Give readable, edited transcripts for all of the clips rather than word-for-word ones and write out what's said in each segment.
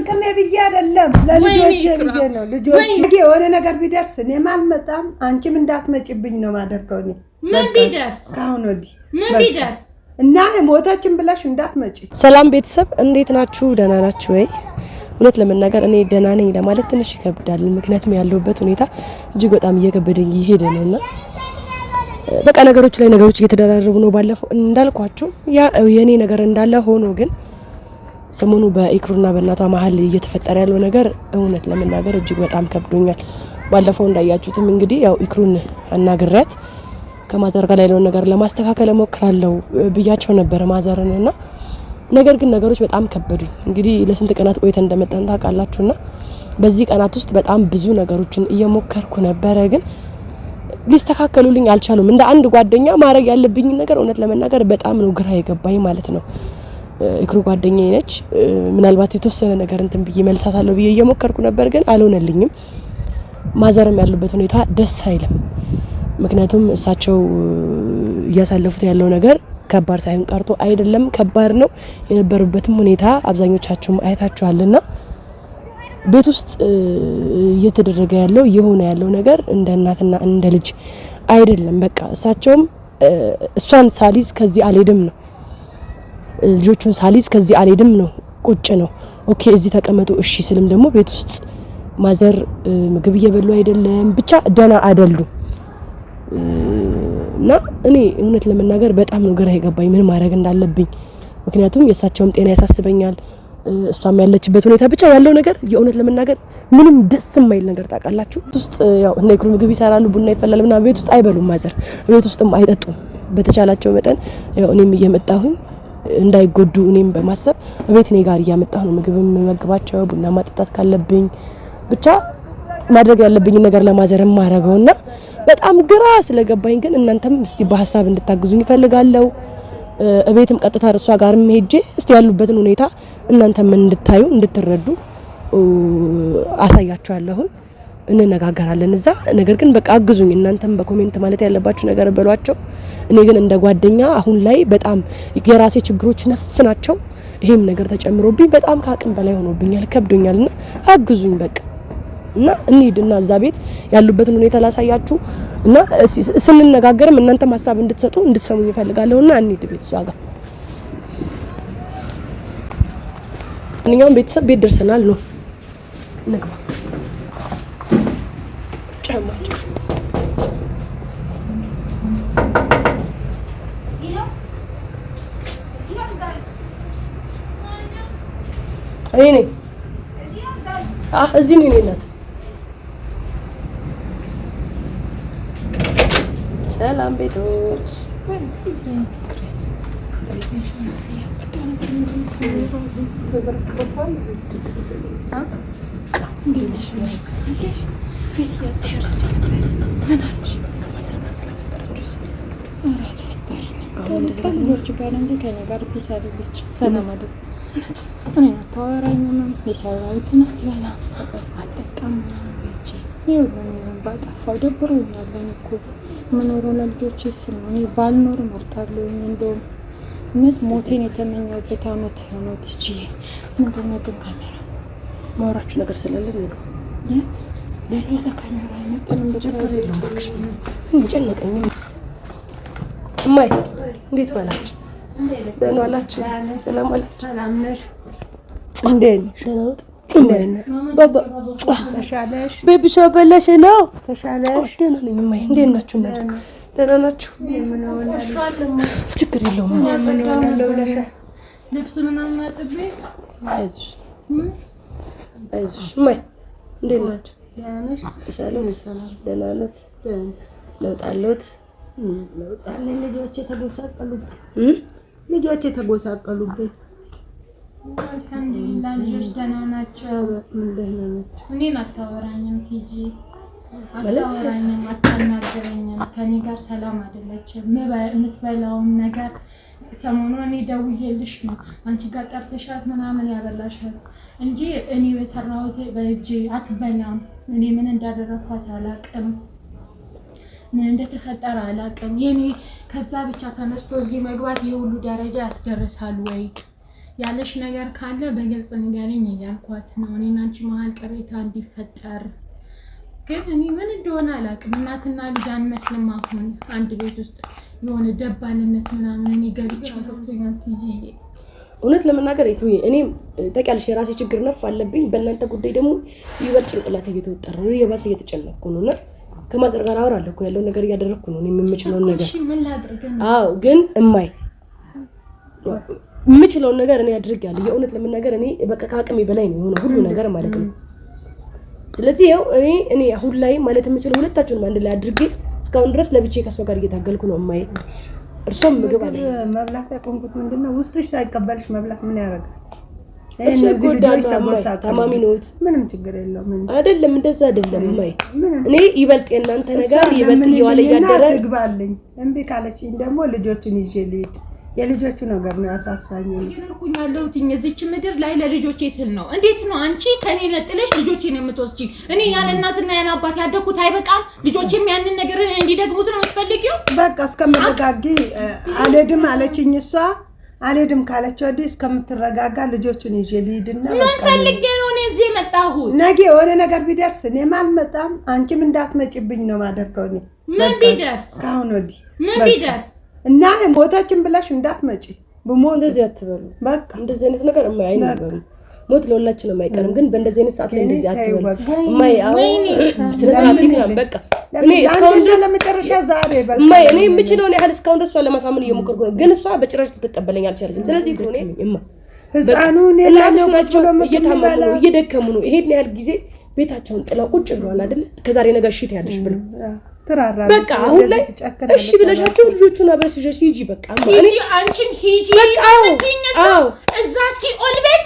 ለጥቅም ብዬ አይደለም ለልጆቼ ብዬ ነው ልጆቼ የሆነ ነገር ቢደርስ እኔም አልመጣም አንቺም እንዳትመጪብኝ ነው ማደርገው እኔ ምን ቢደርስ ካሁን ወዲህ ምን ቢደርስ እና ሞታችን ብላሽ እንዳትመጪ ሰላም ቤተሰብ እንዴት ናችሁ ደህና ናችሁ ወይ እውነት ለመናገር እኔ ደህና ነኝ ለማለት ትንሽ ይከብዳል ምክንያቱም ያለውበት ሁኔታ እጅግ በጣም እየከበደኝ ይሄድ ነውና በቃ ነገሮች እየተደራረቡ ነው ባለፈው እንዳልኳችሁ ያ የኔ ነገር እንዳለ ሆኖ ግን ሰሞኑ በኢክሩና በእናቷ መሀል እየተፈጠረ ያለው ነገር እውነት ለመናገር እጅግ በጣም ከብዶኛል ባለፈው እንዳያችሁትም እንግዲህ ያው ኢክሩን አናግራት ከማዘር ጋር ያለውን ነገር ለማስተካከል ሞክራለሁ ብያቸው ነበር ማዘርንና ነገር ግን ነገሮች በጣም ከበዱኝ እንግዲህ ለስንት ቀናት ቆይተን እንደመጣን ታውቃላችሁና በዚህ ቀናት ውስጥ በጣም ብዙ ነገሮችን እየሞከርኩ ነበር ግን ሊስተካከሉልኝ አልቻሉም እንደ አንድ ጓደኛ ማረግ ያለብኝ ነገር እውነት ለመናገር በጣም ነው ግራ የገባኝ ማለት ነው ኢክሩ ጓደኛዬ ነች ምናልባት የተወሰነ ነገር እንትን ብዬ መልሳታለሁ ብዬ እየሞከርኩ ነበር ግን አልሆነልኝም ማዘርም ያሉበት ሁኔታ ደስ አይልም ምክንያቱም እሳቸው ያሳለፉት ያለው ነገር ከባድ ሳይሆን ቀርቶ አይደለም ከባድ ነው የነበሩበትም ሁኔታ አብዛኞቻችሁም አይታችኋልና ቤት ውስጥ እየተደረገ ያለው የሆነ ያለው ነገር እንደ እናትና እንደ ልጅ አይደለም በቃ እሳቸውም እሷን ሳሊዝ ከዚህ አልሄድም ነው ልጆቹን ሳሊዝ ከዚህ አልሄድም ነው ቁጭ ነው ኦኬ እዚህ ተቀመጡ እሺ ስልም ደግሞ ቤት ውስጥ ማዘር ምግብ እየበሉ አይደለም ብቻ ደና አይደሉ እና እኔ እውነት ለመናገር በጣም ነው ግራ የገባኝ ምን ማድረግ እንዳለብኝ ምክንያቱም የእሳቸውም ጤና ያሳስበኛል እሷም ያለችበት ሁኔታ ብቻ ያለው ነገር የእውነት ለመናገር ምንም ደስ የማይል ነገር ታውቃላችሁ ውስጥ ያው እነ ኢክሩ ምግብ ይሰራሉ ቡና ይፈላልና ቤት ውስጥ አይበሉም ማዘር ቤት ውስጥም አይጠጡም በተቻላቸው መጠን ያው እኔም እየመጣሁኝ እንዳይጎዱ እኔም በማሰብ ቤት እኔ ጋር እያመጣሁ ነው ምግብም መግባቸው ቡና ማጠጣት ካለብኝ ብቻ ማድረግ ያለብኝ ነገር ለማዘር ማረጋውና በጣም ግራ ስለገባኝ ግን እናንተም እስቲ በሐሳብ እንድታግዙኝ ፈልጋለሁ እቤትም ቀጥታ እርሷ ጋርም ሄጄ እስቲ ያሉበትን ሁኔታ እናንተም እንድታዩ እንድትረዱ አሳያችኋለሁ እንነጋገራለን እዛ ነገር ግን በቃ አግዙኝ እናንተም በኮሜንት ማለት ያለባችሁ ነገር በሏቸው እኔ ግን እንደ ጓደኛ አሁን ላይ በጣም የራሴ ችግሮች ነፍናቸው ይሄም ነገር ተጨምሮብኝ በጣም ካቅም በላይ ሆኖብኛል ከብዶኛልና አግዙኝ በቃ እና እንሂድና እዛ ቤት ያሉበትን ሁኔታ ላሳያችሁ እና ስንነጋገርም እናንተም ሐሳብ እንድትሰጡ እንድትሰሙኝ ፈልጋለሁና እንሂድ ቤት እሷ ጋር እኛም ቤተሰብ ቤት ደርሰናል ነው እንግባ ጫማች አይኔ እዚህ ነው እናት ሰላም ቤቶች ከልጆቹ ጋር እንደ ከኔ ጋር ቢሳልልች ሰላም አይደል እኔ ታወራኝም የሰራዊት ናት በላ አጠጣም እቺ ይሁን ባጣፋው ደብሮኛል እኮ ምኖረው ለልጆቼ ስል ነው እኔ ባልኖር መርጣለሁ እንደውም ሞቴን የተመኘሁበት አመት ነው እቺ ምንድነው ግን ካሜራ ማውራችሁ ነገር ስለሌለ ነው የት ለኔ ካሜራ አይመጣም በቸከረ ይልባክሽ እንጨነቀኝ እማይ እንዴት ዋላችሁ ደህና ዋላችሁ ሰላም ዋላችሁ ሰላም ነሽ እንዴት ነሽ ባባ ተሻለሽ ቤቢሾ በለሽ ነው ተሻለሽ ደህና ነኝ እማይ እንዴት ናችሁ እናንተ ደህና ናችሁ ምን ሆነሻል ችግር የለውም ምን ሆነለው ለሽ ልብስ ምናምን አጥቤ አይዞሽ እማይ እንዴት ናችሁ ያነሽ ሰላም ደህና ናት ለውጣለት ልጆቼ ተጎሳቀሉብኝ አልሐምዱሊላህ ልጆች ደህና ናቸው እኔን አታወራኝም ቲጂ አታወራኝም አታናግረኝም ከኔ ጋር ሰላም አይደለችም የምትበላውን ነገር ሰሞኑን እኔ ደውዬልሽ ነው አንቺ ጋር ጠርተሻት ምናምን ያበላሻት እንጂ እኔ በሰራሁት በእጄ አትበላም እኔ ምን እንዳደረኳት አላቅም ምን እንደተፈጠረ አላቅም የኔ ከዛ ብቻ ተነስቶ እዚህ መግባት የሁሉ ደረጃ ያስደርሳል ወይ ያለሽ ነገር ካለ በግልጽ ንገሪኝ እያልኳት ነው። እኔና አንቺ መሀል ቅሬታ እንዲፈጠር ግን እኔ ምን እንደሆነ አላውቅም። እናትና ልጅ አንመስልም። አሁን አንድ ቤት ውስጥ የሆነ ደባልነት ምናምን እኔ ገብቼ ገብቶኛል። እውነት ለመናገር እኔም ታውቂያለሽ የራሴ ችግር ነፍ አለብኝ። በእናንተ ጉዳይ ደግሞ ይበልጥ ጭንቅላቴ እየተወጠረ ነው። የባሰ እየተጨነቅኩ ነው እና ከማዘር ጋር አወራለሁ እኮ ያለው ነገር እያደረኩ ነው። እኔ የምችለው ነገር እሺ ምን ላድርግ ነው? አዎ ግን የምችለው ነገር እኔ አድርጋለሁ። የእውነት ለመናገር እኔ በቃ ከአቅሜ በላይ ነው የሆነ ሁሉ ነገር ማለት ነው። ስለዚህ ያው እኔ አሁን ላይ ማለት የምችለው ሁለታችሁንም አንድ ላይ አድርጌ እስካሁን ድረስ ለብቻዬ ከሷ ጋር እየታገልኩ ነው። እማዬ እርሷም ምግብ አለ መብላት ያቆምኩት ምንድነው ውስጥሽ ሳይቀበልሽ መብላት ምን ያደርጋል? እነዚህ ልጆች ታማሚ ነውት ምንም ችግር የለውም አይደለም። እንደዛ አይደለም እማዬ እኔ ይበልጥ የእናንተ ነገር ይበልጥ ይዋለ ያደረ ትግባልኝ እምቢ ካለችኝ ደግሞ ልጆቹን ይዤ ልሂድ። የልጆቹ ነገር ነው ያሳሳኝ። ይርኩኝ ያለሁት እዚች ምድር ላይ ለልጆቼ ስል ነው። እንዴት ነው አንቺ ከኔ ነጥለሽ ልጆቼን የምትወስጂ? እኔ ያለ እናትና ያለ አባት ያደኩት አይበቃም? ልጆቼም ያንን ነገር እንዲደግሙት ነው የምትፈልጊው? በቃ እስከምትረጋጊ አልሄድም አለችኝ እሷ። አልሄድም ካለች ወዲህ እስከምትረጋጋ ልጆቹን ይዤ ልሂድና ምን ፈልጌ ነው እኔ እዚህ የመጣሁት? ነገ የሆነ ነገር ቢደርስ እኔም አልመጣም፣ አንቺም እንዳትመጪብኝ ነው ማደርገው። እኔ ምን ቢደርስ ካሁን ወዲህ ምን ቢደርስ እና ሞታችን ብለሽ እንዳትመጪ። በሞት እንደዚህ አትበሉ። በቃ እንደዚህ አይነት ነገር አይነገሩ። ሞት ለሁላችንም አይቀርም፣ ግን በእንደዚህ አይነት ሰዓት ላይ እንደዚህ አትበሉ። ስለዚህ በቃ እኔ እስካሁን ድረስ ለመጨረሻ ዛሬ በቃ እኔ የምችለውን ያህል እስካሁን ድረስ ለማሳመን እየሞከርኩ ነው፣ ግን እሷ በጭራሽ ልትቀበለኝ አልቻለችም። ስለዚህ ህፃኑ እየታመሙ ነው፣ እየደከሙ ነው። ይሄን ያህል ጊዜ ቤታቸውን ጥለው ቁጭ ብለዋል አይደል? ከዛሬ ነገ ሽት ያለሽ ብለው በቃ አሁን ላይ እሺ ብለሻቸው ልጆቹን አብረሽ ሂጂ በቃ እኔ አንቺን ሂጂ አዎ እዛ ሲኦል ቤት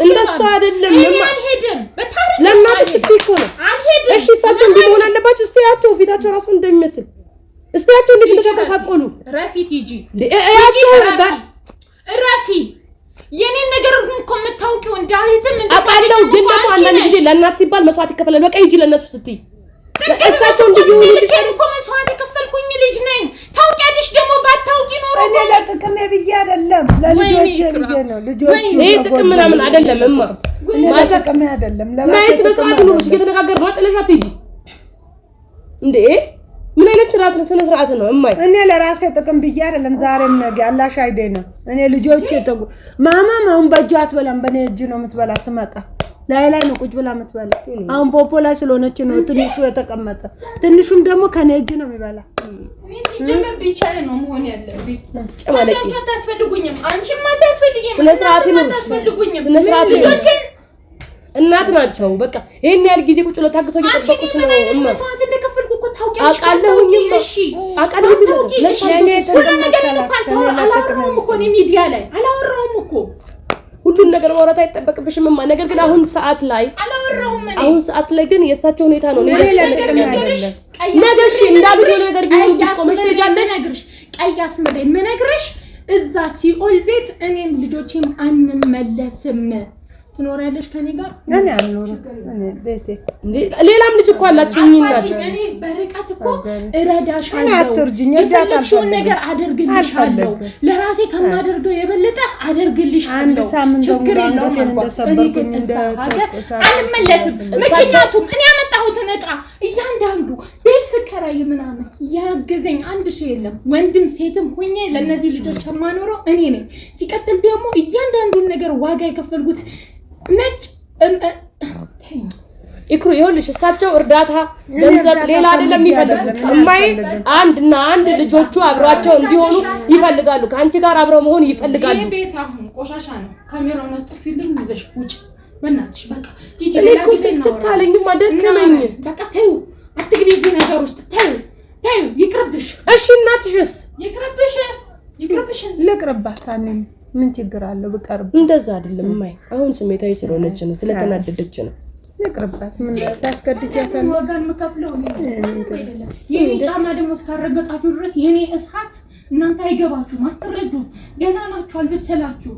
እንደሱ አይደለም አልሄድም። በታሪክ ለእናትሽ ስትይኮ ነው አልሄድም። እሺ እሳቸው እንዲሆን አለባቸው። እስቲያቸው ፊታቸው ራሱ እንደሚመስል እስቲያቸው እንዴት እንደተቆሳቆሉ ረፊት ሂጂ እያቸው ረፊ የኔን ነገር እኮ የምታውቂው እንዳይተም አቃለው። ግን ደግሞ አንዳንድ ጊዜ ለእናት ሲባል መስዋዕት ይከፈላል። በቃ ሂጂ ለነሱ ስትይ እሳቸው እንዲሆኑ እኮ መስዋዕት የከፈልኩኝ ልጅ ነኝ። ታውቂያለሽ ደግሞ ባታውቂ ኖሮ እኔ ለጥቅሜ ብዬ አይደለም ለልጆቼ ብዬ ነው። ልጆቼ ይሄ ጥቅም ምናምን አይደለም እማ ለጥቅሜ አይደለም ለራሴ ስነስርዓት ነው። እየተነጋገር ነው ጥለሽ አትሂጂ እንዴ! ምን አይነት ስርዓት ነው? ስነ ስርዓት ነው እማይ። እኔ ለራሴ ጥቅም ብዬ አይደለም ዛሬም ነገ አላሽ አይደና እኔ ልጆቼ ማማም አሁን በእጇ አትበላም፣ በኔ እጅ ነው የምትበላ። ስመጣ ላይ ነው ቁጭ ብላ የምትበላ። አሁን ፖፖ ላይ ስለሆነች ነው ትንሹ የተቀመጠ። ትንሹም ደግሞ ከኔ እጅ ነው የሚበላ። ጀመር ቢቻለ ነው መሆን ያለብኝ። ጨማለቂ አታስፈልጉኝም፣ አንቺም አታስፈልጊኝም። ስነ ስርዓት ነው። አታስፈልጉኝም። ስነ ስርዓት ነው። እናት ናቸው። በቃ ይሄን ያህል ጊዜ ቁጭ ብለው ታግሰው እየጠበቁሽ ነው እማ። መስዋዕት እንደከፈልኩ እኮ ታውቂያለሽ። አውቃለሁኝ። እሺ አውቃለሁ። ለኔ አላወራሁም እኮ እኔ ሚዲያ ላይ አላወራሁም እኮ። ሁሉን ነገር ማውራት አይጠበቅብሽም እማ። ነገር ግን አሁን ሰዓት ላይ አላወራሁም እኔ። አሁን ሰዓት ላይ ግን የእሳቸው ሁኔታ ነው። ነገር ነገርሽ እንዳልሆነ ነገር ቢሆን ቆመሽ ትጃለሽ። ቀይ አስመሬ ምነግርሽ እዛ ሲኦል ቤት እኔም ልጆቼም አንመለስም። ትኖሪያለሽ ከኔ ጋር? እኔ አልኖርም። እኔ ቤቴ ሌላም ልጅ እኮ አላችሁ እናት። እኔ በርቀት እኮ እረዳሻለሁ። እኔ አትርጂኝ፣ እርዳታ የፈለግሽውን ነገር አደርግልሻለሁ። ለራሴ ከማደርገው የበለጠ አደርግልሻለሁ። ችግር የለውም። እንደሰበርኩኝ አልመለስም። ምክንያቱም እኔ ያመጣሁትን ዕቃ እያንዳንዱ ቤት ስከራይ ምናምን ያገዘኝ አንድ ሰው የለም። ወንድም ሴትም ሁኜ ለእነዚህ ልጆች የማኖረው እኔ ነኝ። ሲቀጥል ደግሞ እያንዳንዱን ነገር ዋጋ የከፈልኩት ነጭ ይክሩ ይኸውልሽ፣ እሳቸው እርዳታ ገንዘብ ሌላ አይደለም የሚፈልጉት እማዬ። አንድ ልጆቹ አብሯቸው እንዲሆኑ ይፈልጋሉ። ከአንቺ ጋር አብረው መሆን ይፈልጋሉ። ይሄ ቤት አሁን ቆሻሻ ነው። ካሜራውን አስጥፊልኝ ይዘሽ ውጭ በእናትሽ። በቃ ሂጂ። ለኔ ስትታለኝም አደከመኝ። በቃ ተይው፣ አትግቢ እዚህ ነገር ውስጥ። ተይው ይቅርብሽ። እሺ እናትሽስ? ይቅርብሽ ልቅርባት። እኔም ምን ችግር አለው ብቀርብ? እንደዛ አይደለም እማዬ። አሁን ስሜታዊ ስለሆነች ነው፣ ስለተናደደች ነው። ልቅርባት። ምን ታስገድጃታለሽ? ዋጋን መከፍለው የኔ ጫማ ደግሞ እስካረገጣችሁ ድረስ የኔ እሳት እናንተ አይገባችሁም፣ አትረዱም። ገና ናችሁ፣ አልበሰላችሁ።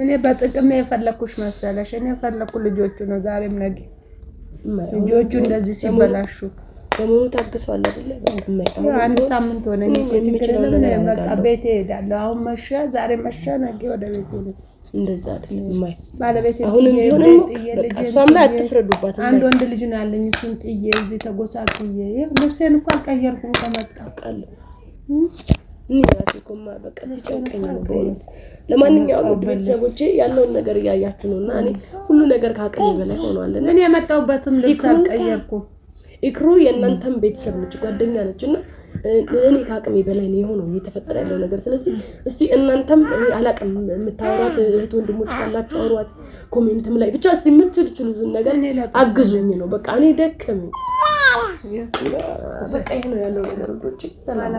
እኔ በጥቅም የፈለኩሽ መሰለሽ? እኔ የፈለኩ ልጆቹ ነው ዛሬም ነገ ልጆቹ እንደዚህ ሲበላሹ ሰሞኑን ታግሰዋል አይደለ? አንድ ሳምንት ሆነ። በቃ ቤቴ እሄዳለሁ። አሁን መሸ፣ ዛሬ መሸ፣ ነገ ወደ ቤቴ ነው። እንደዛ አይደለም ማይ ባለቤቴ አሁንም ቢሆን እሷም ላይ አትፍረዱባት። አንድ ወንድ ልጅ ነው ያለኝ። እሱን ጥዬ እዚህ ተጎሳቅዬ ልብሴን እንኳን አልቀየርኩም ከመጣሁ ቃል ራሴ ኮማ በቃ ሲጨንቀኝ ነው በእውነት። ለማንኛውም ውድ ቤተሰቦቼ ያለውን ነገር እያያችሁ ነውና እኔ ሁሉ ነገር ከአቅሜ በላይ ሆኗል። እኔ የመጣሁበትም ልብስ አልቀየርኩም። ኢክሩ የእናንተም ቤተሰብ ነች፣ ጓደኛ ነችና እኔ ከአቅሜ በላይ ነው የሆነው እየተፈጠረ ያለው ነገር። ስለዚህ እስቲ እናንተም አላቅም የምታወሯት እህት ወንድሞች ካላችሁ አውሯት፣ ኮሜንትም ላይ ብቻ እስቲ የምትችሉትን ነገር አግዙኝ ነው በቃ። እኔ ደከመኝ በቃ ይሄ ነው ያለው ነገር። ወንዶች ሰላም